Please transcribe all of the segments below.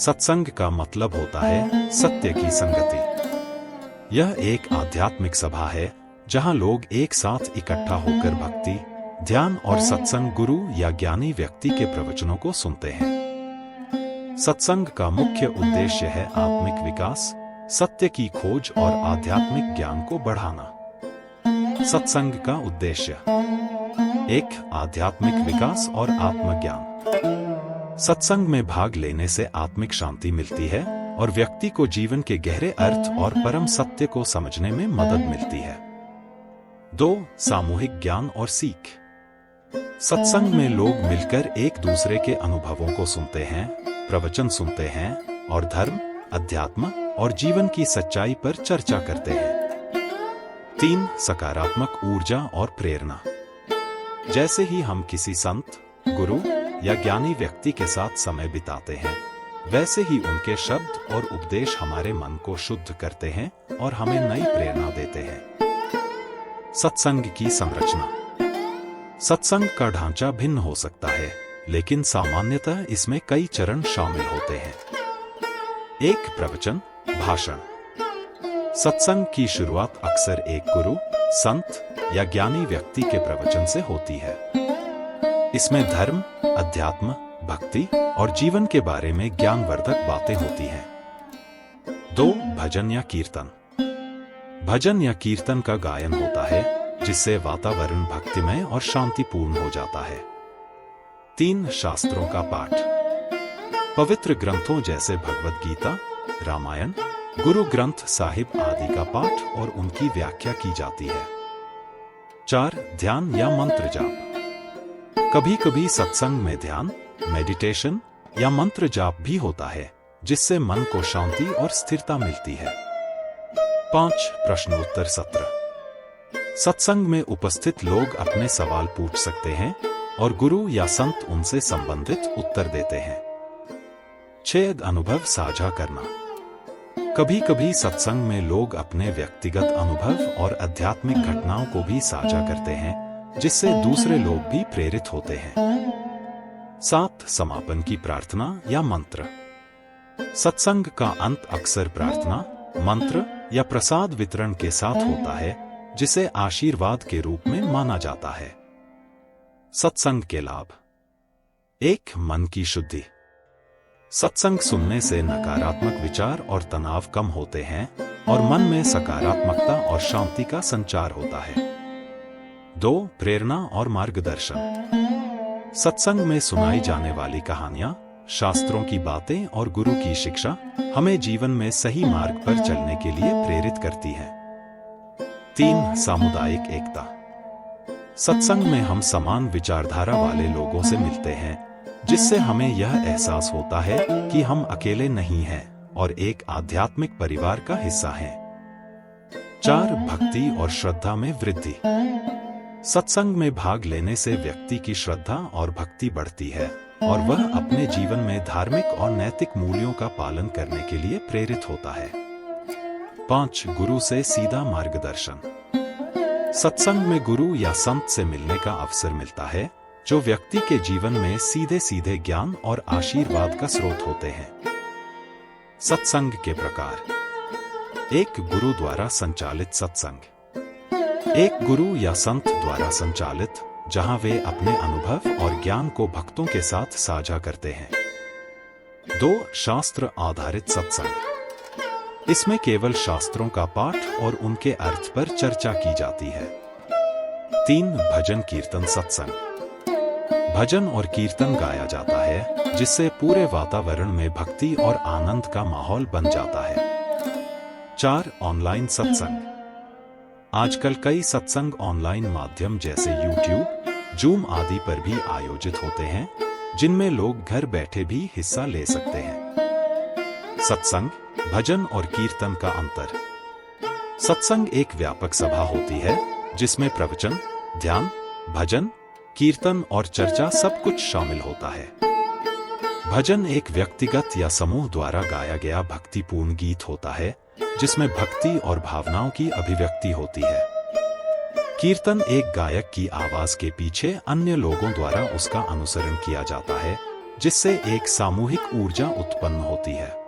सत्संग का मतलब होता है सत्य की संगति। यह एक आध्यात्मिक सभा है जहां लोग एक साथ इकट्ठा होकर भक्ति, ध्यान और सत्संग गुरु या ज्ञानी व्यक्ति के प्रवचनों को सुनते हैं। सत्संग का मुख्य उद्देश्य है आत्मिक विकास, सत्य की खोज और आध्यात्मिक ज्ञान को बढ़ाना। सत्संग का उद्देश्य 1. आध्यात्मिक विकास और आत्मज्ञान। सत्संग में भाग लेने से आत्मिक शांति मिलती है और व्यक्ति को जीवन के गहरे अर्थ और परम सत्य को समझने में मदद मिलती है। 2. सामूहिक ज्ञान और सीख। सत्संग में लोग मिलकर एक दूसरे के अनुभवों को सुनते हैं, प्रवचन सुनते हैं और धर्म, अध्यात्म और जीवन की सच्चाई पर चर्चा करते हैं। 3. सकारात्मक ऊर्जा और प्रेरणा। जैसे ही हम किसी संत, गुरु या ज्ञानी व्यक्ति के साथ समय बिताते हैं, वैसे ही उनके शब्द और उपदेश हमारे मन को शुद्ध करते हैं और हमें नई प्रेरणा देते हैं। सत्संग की संरचना। सत्संग का ढांचा भिन्न हो सकता है, लेकिन सामान्यतः इसमें कई चरण शामिल होते हैं। 1. प्रवचन, भाषण। सत्संग की शुरुआत अक्सर एक गुरु, संत या ज्ञानी व्यक्ति के प्रवचन से होती है। इसमें धर्म, अध्यात्म, भक्ति और जीवन के बारे में ज्ञानवर्धक बातें होती हैं। 2. भजन या कीर्तन। भजन या कीर्तन का गायन होता है, जिससे वातावरण भक्तिमय और शांतिपूर्ण हो जाता है। 3. शास्त्रों का पाठ। पवित्र ग्रंथों जैसे भगवद गीता, रामायण, गुरु ग्रंथ साहिब आदि का पाठ और उनकी व्याख्या की जाती है। 4. ध्यान या मंत्र जाप। कभी कभी सत्संग में ध्यान, मेडिटेशन या मंत्र जाप भी होता है, जिससे मन को शांति और स्थिरता मिलती है। 5. प्रश्नोत्तर सत्र। सत्संग में उपस्थित लोग अपने सवाल पूछ सकते हैं और गुरु या संत उनसे संबंधित उत्तर देते हैं। 6. अनुभव साझा करना। कभी कभी सत्संग में लोग अपने व्यक्तिगत अनुभव और आध्यात्मिक घटनाओं को भी साझा करते हैं, जिससे दूसरे लोग भी प्रेरित होते हैं। 7. समापन की प्रार्थना या मंत्र। सत्संग का अंत अक्सर प्रार्थना, मंत्र या प्रसाद वितरण के साथ होता है, जिसे आशीर्वाद के रूप में माना जाता है। सत्संग के लाभ। 1. मन की शुद्धि। सत्संग सुनने से नकारात्मक विचार और तनाव कम होते हैं और मन में सकारात्मकता और शांति का संचार होता है। 2. प्रेरणा और मार्गदर्शन। सत्संग में सुनाई जाने वाली कहानियां, शास्त्रों की बातें और गुरु की शिक्षा हमें जीवन में सही मार्ग पर चलने के लिए प्रेरित करती है। 3. सामुदायिक एकता। सत्संग में हम समान विचारधारा वाले लोगों से मिलते हैं, जिससे हमें यह एहसास होता है कि हम अकेले नहीं हैं और एक आध्यात्मिक परिवार का हिस्सा हैं। 4. भक्ति और श्रद्धा में वृद्धि। सत्संग में भाग लेने से व्यक्ति की श्रद्धा और भक्ति बढ़ती है और वह अपने जीवन में धार्मिक और नैतिक मूल्यों का पालन करने के लिए प्रेरित होता है। 5. गुरु से सीधा मार्गदर्शन। सत्संग में गुरु या संत से मिलने का अवसर मिलता है, जो व्यक्ति के जीवन में सीधे सीधे ज्ञान और आशीर्वाद का स्रोत होते हैं। सत्संग के प्रकार। 1. गुरु द्वारा संचालित सत्संग। एक गुरु या संत द्वारा संचालित, जहां वे अपने अनुभव और ज्ञान को भक्तों के साथ साझा करते हैं। 2. शास्त्र आधारित सत्संग। इसमें केवल शास्त्रों का पाठ और उनके अर्थ पर चर्चा की जाती है। 3. भजन कीर्तन सत्संग। भजन और कीर्तन गाया जाता है, जिससे पूरे वातावरण में भक्ति और आनंद का माहौल बन जाता है। 4. ऑनलाइन सत्संग। आजकल कई सत्संग ऑनलाइन माध्यम जैसे YouTube, Zoom आदि पर भी आयोजित होते हैं, जिनमें लोग घर बैठे भी हिस्सा ले सकते हैं। सत्संग, भजन और कीर्तन का अंतर। सत्संग एक व्यापक सभा होती है, जिसमें प्रवचन, ध्यान, भजन, कीर्तन और चर्चा सब कुछ शामिल होता है। भजन एक व्यक्तिगत या समूह द्वारा गाया गया भक्तिपूर्ण गीत होता है, जिसमें भक्ति और भावनाओं की अभिव्यक्ति होती है। कीर्तन एक गायक की आवाज के पीछे अन्य लोगों द्वारा उसका अनुसरण किया जाता है, जिससे एक सामूहिक ऊर्जा उत्पन्न होती है।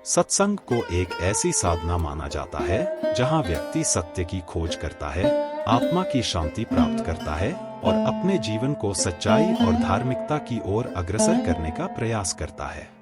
सत्संग को एक ऐसी साधना माना जाता है जहां व्यक्ति सत्य की खोज करता है, आत्मा की शांति प्राप्त करता है और अपने जीवन को सच्चाई और धार्मिकता की ओर अग्रसर करने का प्रयास करता है।